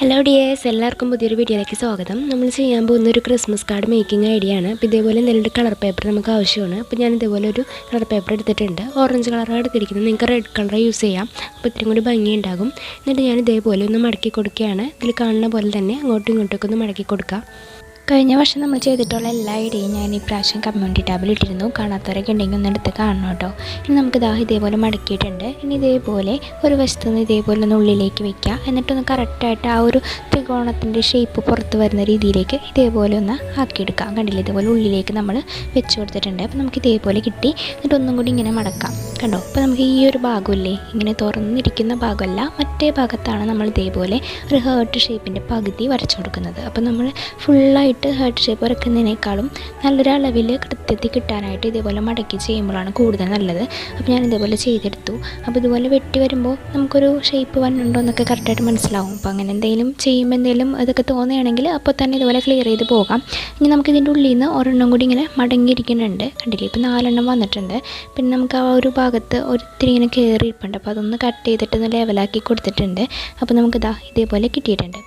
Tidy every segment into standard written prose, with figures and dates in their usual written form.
Hello dears, എല്ലാവർക്കും പുതിയൊരു വീഡിയോയിലേക്ക് സ്വാഗതം. നമ്മൾ ചെയ്യാൻ പോകുന്ന ഒരു ക്രിസ്മസ് കാർഡ് മേക്കിംഗ് ഐഡിയ ആണ്. അപ്പോൾ ഇതേപോലെ എന്തെങ്കിലും കളർ പേപ്പർ നമുക്ക് ആവശ്യമാണ്. അപ്പോൾ ഞാൻ ഇതേപോലെ ഒരു കളർ പേപ്പർ എടുത്തിട്ടുണ്ട്. ഓറഞ്ച് കളറാണ് എടുത്തിരിക്കുന്നത്. നിങ്ങൾക്ക് റെഡ് കളർ യൂസ് ചെയ്യാം. അപ്പോൾ ഇത്രയും കൂടി ഭംഗി ഉണ്ടാകും. എന്നിട്ട് ഞാൻ ഇതേപോലെ ഒന്ന് മടക്കി കൊടുക്കുകയാണ്. ഇതിൽ കാണുന്ന പോലെ തന്നെ അങ്ങോട്ടും ഇങ്ങോട്ടൊക്കെ ഒന്ന് മടക്കി കൊടുക്കാം. കഴിഞ്ഞ വർഷം നമ്മൾ ചെയ്തിട്ടുള്ള എല്ലാ ഐഡിയയും ഞാൻ ഈ പ്രാവശ്യം കമ്മ്യൂണിറ്റി ടാബിൽ ഇട്ടിരുന്നു. കാണാത്തവരൊക്കെ ഉണ്ടെങ്കിൽ ഒന്ന് എടുത്ത് കാണണം കേട്ടോ. ഇനി നമുക്ക് ഇതേപോലെ മടക്കിയിട്ടുണ്ട്. ഇനി ഇതേപോലെ ഒരു വശത്ത് നിന്ന് ഇതേപോലെ ഒന്ന് ഉള്ളിലേക്ക് വെക്കുക. എന്നിട്ടൊന്ന് കറക്റ്റായിട്ട് ആ ഒരു ത്രികോണത്തിൻ്റെ ഷേപ്പ് പുറത്ത് വരുന്ന രീതിയിലേക്ക് ഇതേപോലെ ഒന്ന് ആക്കിയെടുക്കാം. കണ്ടില്ലേ, ഇതേപോലെ ഉള്ളിലേക്ക് നമ്മൾ വെച്ച് കൊടുത്തിട്ടുണ്ട്. അപ്പോൾ നമുക്ക് ഇതേപോലെ കിട്ടി. എന്നിട്ട് ഒന്നും കൂടി ഇങ്ങനെ മടക്കാം. കണ്ടോ, അപ്പോൾ നമുക്ക് ഈ ഒരു ഭാഗമില്ലേ, ഇങ്ങനെ തുറന്നിരിക്കുന്ന ഭാഗമല്ല, മറ്റേ ഭാഗത്താണ് നമ്മൾ ഇതേപോലെ ഒരു ഹേർട്ട് ഷേപ്പിൻ്റെ പകുതി വരച്ചു കൊടുക്കുന്നത്. അപ്പോൾ നമ്മൾ ഫുള്ളായിട്ട് ഹേർട്ട് ഷേപ്പ് വരയ്ക്കുന്നതിനേക്കാളും നല്ലൊരു അളവിൽ കൃത്യത്തിൽ കിട്ടാനായിട്ട് ഇതേപോലെ മടക്കി ചെയ്യുമ്പോഴാണ് കൂടുതൽ നല്ലത്. അപ്പോൾ ഞാൻ ഇതേപോലെ ചെയ്തെടുത്തു. അപ്പോൾ ഇതുപോലെ വെട്ടി വരുമ്പോൾ നമുക്കൊരു ഷേപ്പ് വന്നിട്ടുണ്ടോ എന്നൊക്കെ കറക്റ്റായിട്ട് മനസ്സിലാവും. അപ്പോൾ അങ്ങനെ എന്തെങ്കിലും ചെയ്യുമ്പോൾ എന്തെങ്കിലും ഇതൊക്കെ തോന്നുകയാണെങ്കിൽ അപ്പോൾ തന്നെ ഇതുപോലെ ക്ലിയർ ചെയ്ത് പോകാം. ഇനി നമുക്കിതിൻ്റെ ഉള്ളിൽ നിന്ന് ഒരെണ്ണം കൂടി ഇങ്ങനെ മടങ്ങിയിരിക്കുന്നുണ്ട്. കണ്ടില്ലേ, ഇപ്പോൾ 4 വന്നിട്ടുണ്ട്. പിന്നെ നമുക്ക് ആ ഒരു ഭാഗത്ത് ഒരിത്തിരി ഇങ്ങനെ കയറിയിരിപ്പുണ്ട്. അപ്പോൾ അതൊന്ന് കട്ട് ചെയ്തിട്ട് ഒന്ന് ലെവലാക്കി കൊടുത്തിട്ടുണ്ട്. അപ്പോൾ നമുക്കിതാ ഇതേപോലെ കിട്ടിയിട്ടുണ്ട്.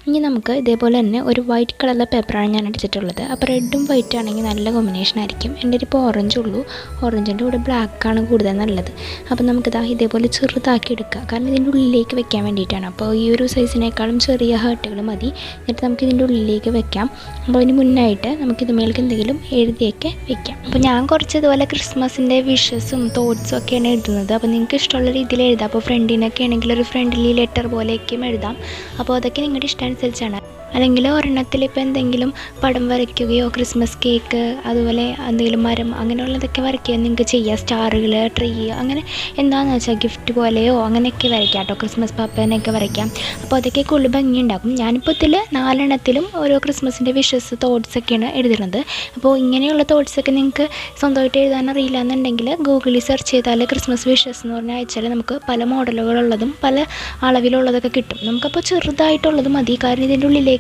ഇനി നമുക്ക് ഇതേപോലെ തന്നെ ഒരു വൈറ്റ് കളറിലെ പേപ്പറാണ് ഞാൻ അടിച്ചിട്ടുള്ളത്. അപ്പോൾ റെഡും വൈറ്റ് ആണെങ്കിൽ നല്ല കോമ്പിനേഷൻ ആയിരിക്കും. എൻ്റെ ഇപ്പോൾ ഓറഞ്ച് ഉള്ളൂ. ഓറഞ്ചിൻ്റെ കൂടെ ബ്ലാക്കാണ് കൂടുതൽ നല്ലത്. അപ്പോൾ നമുക്കിതാ ഇതേപോലെ ചെറുതാക്കി എടുക്കുക. കാരണം ഇതിൻ്റെ ഉള്ളിലേക്ക് വെക്കാൻ വേണ്ടിയിട്ടാണ്. അപ്പോൾ ഈ ഒരു സൈസിനേക്കാളും ചെറിയ ഹേർട്ടുകൾ മതി. എന്നിട്ട് നമുക്ക് ഇതിൻ്റെ ഉള്ളിലേക്ക് വെക്കാം. അപ്പോൾ അതിന് മുന്നായിട്ട് നമുക്കിത് മേലേക്ക് എന്തെങ്കിലും എഴുതിയൊക്കെ വെക്കാം. അപ്പോൾ ഞാൻ കുറച്ച് ഇതുപോലെ ക്രിസ്മസിൻ്റെ വിഷസും തോട്ട്സും ഒക്കെയാണ് എഴുതുന്നത്. അപ്പോൾ നിങ്ങൾക്ക് ഇഷ്ടമുള്ള രീതിയിൽ എഴുതാം. അപ്പോൾ ഫ്രണ്ടിനൊക്കെ ആണെങ്കിൽ ഒരു ഫ്രണ്ട്ലി ലെറ്റർ പോലെയൊക്കെയും എഴുതാം. അപ്പോൾ അതൊക്കെ നിങ്ങളുടെ ഇഷ്ടം അനുസരിച്ചാണ്. അല്ലെങ്കിൽ ഒരെണ്ണത്തിൽ ഇപ്പോൾ എന്തെങ്കിലും പടം വരയ്ക്കുകയോ ക്രിസ്മസ് കേക്ക് അതുപോലെ എന്തെങ്കിലും മരം അങ്ങനെയുള്ളതൊക്കെ വരയ്ക്കുകയോ നിങ്ങൾക്ക് ചെയ്യാം. സ്റ്റാറുകൾ, ട്രീ, അങ്ങനെ എന്താണെന്ന് വെച്ചാൽ ഗിഫ്റ്റ് പോലെയോ അങ്ങനെയൊക്കെ വരയ്ക്കാം കേട്ടോ. ക്രിസ്മസ് പാപ്പേനൊക്കെ വരയ്ക്കാം. അപ്പോൾ അതൊക്കെ കൂടുതൽ ഭംഗി ഉണ്ടാകും. ഞാനിപ്പോൾ ഇതിൽ 4 ഓരോ ക്രിസ്മസിൻ്റെ വിഷസ് തോട്ട്സൊക്കെയാണ് എഴുതുന്നത്. അപ്പോൾ ഇങ്ങനെയുള്ള തോട്ട്സൊക്കെ നിങ്ങൾക്ക് സ്വന്തമായിട്ട് എഴുതാൻ അറിയില്ല എന്നുണ്ടെങ്കിൽ ഗൂഗിളിൽ സെർച്ച് ചെയ്താൽ ക്രിസ്മസ് വിഷസ് എന്ന് പറഞ്ഞാൽ അയച്ചാൽ നമുക്ക് പല മോഡലുകളുള്ളതും പല അളവിലുള്ളതൊക്കെ കിട്ടും. നമുക്കപ്പോൾ ചെറുതായിട്ടുള്ളത് മതി. കാരണം ഇതിൻ്റെ ഉള്ളിലേക്ക്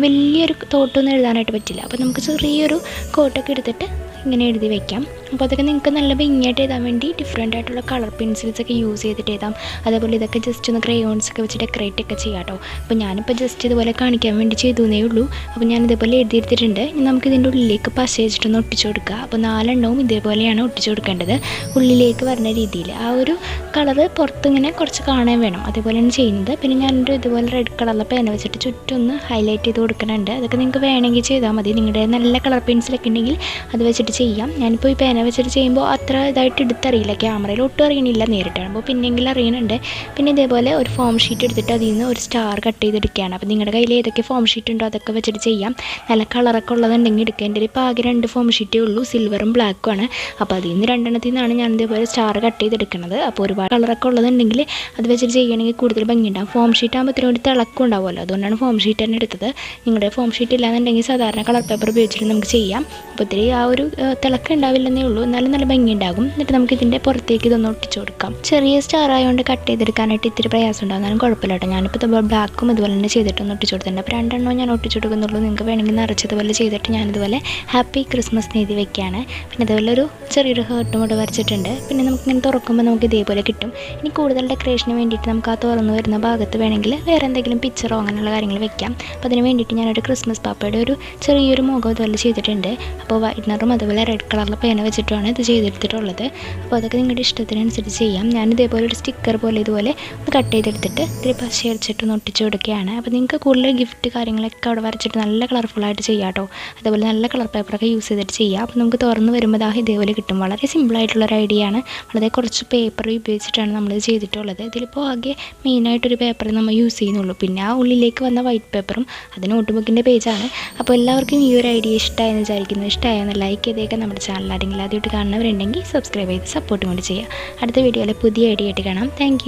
വലിയൊരു തോട്ടൊന്നും എഴുതാനായിട്ട് പറ്റില്ല. അപ്പോൾ നമുക്ക് ചെറിയൊരു കോട്ടൊക്കെ എടുത്തിട്ട് ഇങ്ങനെ എഴുതി വയ്ക്കാം. അപ്പോൾ അതൊക്കെ നിങ്ങൾക്ക് നല്ല ഭംഗിയായിട്ട് എഴുതാൻ വേണ്ടി ഡിഫറെൻ്റ് ആയിട്ടുള്ള കളർ പെൻസിൽസൊക്കെ യൂസ് ചെയ്തിട്ട് എഴുതാം. അതേപോലെ ഇതൊക്കെ ജസ്റ്റ് ഒന്ന് ക്രയോൺസൊക്കെ വെച്ച് ഡെക്കറേറ്റ് ഒക്കെ ചെയ്യാം കേട്ടോ. അപ്പോൾ ഞാനിപ്പോൾ ജസ്റ്റ് ഇതുപോലെ കാണിക്കാൻ വേണ്ടി ചെയ്തേ ഉള്ളൂ. അപ്പോൾ ഞാൻ ഇതേപോലെ എഴുതിയെടുത്തിട്ടുണ്ട്. ഇനി നമുക്ക് ഇതിൻ്റെ ഉള്ളിലേക്ക് പശ വെച്ചിട്ടൊന്ന് ഒട്ടിച്ചു കൊടുക്കുക. അപ്പോൾ 4 ഇതേപോലെയാണ് ഒട്ടിച്ചു കൊടുക്കേണ്ടത്. ഉള്ളിലേക്ക് വരുന്ന രീതിയിൽ ആ ഒരു കളറ് പുറത്തിങ്ങനെ കുറച്ച് കാണാൻ വേണം. അതേപോലെയാണ് ചെയ്യുന്നത്. പിന്നെ ഞാനൊരു ഇതുപോലെ റെഡ് കളറിലെ പേന വെച്ചിട്ട് ചുറ്റൊന്ന് ഹൈലൈറ്റ് ചെയ്ത് കൊടുക്കുന്നുണ്ട്. അതൊക്കെ നിങ്ങൾക്ക് വേണമെങ്കിൽ ചെയ്താൽ മതി. നിങ്ങളുടെ നല്ല കളർ പെൻസിലൊക്കെ ഉണ്ടെങ്കിൽ അത് വെച്ചിട്ട് ചെയ്യാം. ഞാനിപ്പോൾ ഈ പേന വെച്ചിട്ട് ചെയ്യുമ്പോൾ അത്ര ഇതായിട്ട് എടുത്തറിയില്ല. ക്യാമറയിൽ ഒട്ടും അറിയണില്ല, നേരിട്ടാകുമ്പോൾ പിന്നെങ്കിലും അറിയുന്നുണ്ട്. പിന്നെ ഇതേപോലെ ഒരു ഫോം ഷീറ്റ് എടുത്തിട്ട് അതിൽ നിന്ന് ഒരു സ്റ്റാർ കട്ട് ചെയ്തെടുക്കുകയാണ്. അപ്പോൾ നിങ്ങളുടെ കയ്യിൽ ഏതൊക്കെ ഫോം ഷീറ്റ് ഉണ്ടോ അതൊക്കെ വെച്ചിട്ട് ചെയ്യാം. നല്ല കളറൊക്കെ ഉള്ളതുണ്ടെങ്കിൽ എടുക്കുക. എൻ്റെ ഇപ്പോൾ ആകെ 2 ഫോം ഷീറ്റേ ഉള്ളൂ, സിൽവറും ബ്ലാക്കും ആണ്. അപ്പോൾ അതിൽ നിന്ന് 2 ഞാൻ ഇതേപോലെ സ്റ്റാർ കട്ട് ചെയ്തെടുക്കുന്നത്. അപ്പോൾ ഒരുപാട് കളറൊക്കെ ഉള്ളതുണ്ടെങ്കിൽ അത് വെച്ചിട്ട് ചെയ്യുകയാണെങ്കിൽ കൂടുതൽ ഭംഗിയുണ്ടാകും. ഫോം ഷീറ്റ് ആകുമ്പോൾ ഇത്തിരി കൂടി തിളക്കം ഉണ്ടാവുമല്ലോ, അതുകൊണ്ടാണ് ഫോം ഷീറ്റ് തന്നെ എടുത്തത്. നിങ്ങളുടെ ഫോം ഷീറ്റ് ഇല്ലാന്നുണ്ടെങ്കിൽ സാധാരണ കളർ പേപ്പർ ഉപയോഗിച്ചിട്ട് നമുക്ക് ചെയ്യാം. അപ്പോൾ ഇത്തിരി ആ ഒരു തിളക്കം ഉണ്ടാവില്ലെന്നേ ഉള്ളൂ, എന്നാലും നല്ല ഭംഗി ഉണ്ടാകും. എന്നിട്ട് നമുക്ക് ഇതിൻ്റെ പുറത്തേക്ക് ഇതൊന്ന് ഒട്ടിച്ചു കൊടുക്കാം. ചെറിയ സ്റ്റാർ ആയതുകൊണ്ട് കട്ട് ചെയ്തെടുക്കാനായിട്ട് ഇത്തിരി പ്രയാസം ഉണ്ടാകുന്നാലും കുഴപ്പമില്ല കേട്ടോ. ഞാനിപ്പോൾ ബ്ലാക്കും ഇതുപോലെ തന്നെ ചെയ്തിട്ടൊന്ന് ഒട്ടിച്ചു കൊടുത്തിട്ടുണ്ട്. അപ്പോൾ 2 ഞാൻ ഒട്ടിച്ചു കൊടുക്കുന്നുള്ളൂ. നിങ്ങൾക്ക് വേണമെങ്കിൽ നിറച്ചതുപോലെ ചെയ്തിട്ട് ഞാനിതുപോലെ ഹാപ്പി ക്രിസ്മസ് എഴുതി വെക്കുകയാണ്. പിന്നെ അതുപോലെ ഒരു ചെറിയൊരു ഹേർട്ടും കൂടെ വരച്ചിട്ടുണ്ട്. പിന്നെ നമുക്കിങ്ങനെ തുറക്കുമ്പോൾ നമുക്ക് ഇതേപോലെ കിട്ടും. ഇനി കൂടുതൽ ഡെക്കറേഷന് വേണ്ടിയിട്ട് നമുക്ക് ആ തുറന്ന് വരുന്ന ഭാഗത്ത് വേണമെങ്കിൽ വേറെ എന്തെങ്കിലും പിക്ചറോ അങ്ങനെയുള്ള കാര്യങ്ങൾ വെക്കാം. അപ്പോൾ അതിന് വേണ്ടിയിട്ട് ഞാനൊരു ക്രിസ്മസ് പാപ്പയുടെ ഒരു ചെറിയൊരു മുഖം ഇതുപോലെ ചെയ്തിട്ടുണ്ട്. അപ്പോൾ വൈറ്റ്നറും അതുപോലെ റെഡ് കളറിലെ പേന വെച്ചിട്ടാണ് ഇത് ചെയ്തെടുത്തിട്ടുള്ളത്. അപ്പോൾ അതൊക്കെ നിങ്ങളുടെ ഇഷ്ടത്തിനനുസരിച്ച് ചെയ്യാം. ഞാൻ ഇതേപോലെ ഒരു സ്റ്റിക്കർ പോലെ ഇതുപോലെ ഒന്ന് കട്ട് ചെയ്തെടുത്തിട്ട് ഇത്തിരി പശ അടിച്ചിട്ടൊന്ന് ഒട്ടിച്ച് കൊടുക്കുകയാണ്. അപ്പോൾ നിങ്ങൾക്ക് കൂടുതൽ ഗിഫ്റ്റ് കാര്യങ്ങളൊക്കെ അവിടെ വരച്ചിട്ട് നല്ല കളർഫുള്ളായിട്ട് ചെയ്യാം കേട്ടോ. അതേപോലെ നല്ല കളർ പേപ്പറൊക്കെ യൂസ് ചെയ്തിട്ട് ചെയ്യാം. അപ്പോൾ നമുക്ക് തുറന്ന് വരുമ്പോൾ ഇതേപോലെ കിട്ടും. വളരെ സിമ്പിളായിട്ടുള്ളൊരു ഐഡിയ ആണ്. വളരെ കുറച്ച് പേപ്പർ ഉപയോഗിച്ചിട്ടാണ് നമ്മളിത് ചെയ്തിട്ടുള്ളത്. ഇതിലിപ്പോൾ ആകെ മെയിനായിട്ടൊരു പേപ്പർ നമ്മൾ യൂസ് ചെയ്യുന്നുള്ളൂ. പിന്നെ ആ ഉള്ളിലേക്ക് വന്ന വൈറ്റ് പേപ്പറും അത് നോട്ട് ബുക്കിൻ്റെ പേജാണ്. അപ്പോൾ എല്ലാവർക്കും ഈ ഒരു ഐഡിയ ഇഷ്ടമായെന്ന് വിചാരിക്കുന്നു. ഇഷ്ടമായെന്ന് ലൈക്ക് ചെയ്തേക്കാൻ. നമ്മുടെ ചാനൽ ആരെങ്കിലും ആദ്യമായിട്ട് കാണുന്നവരുണ്ടെങ്കിൽ സബ്സ്ക്രൈബ് ചെയ്ത് സപ്പോർട്ടും കൂടി ചെയ്യുക. അടുത്ത വീഡിയോയിൽ പുതിയ ഐഡിയ ആയിട്ട് കാണാം. താങ്ക്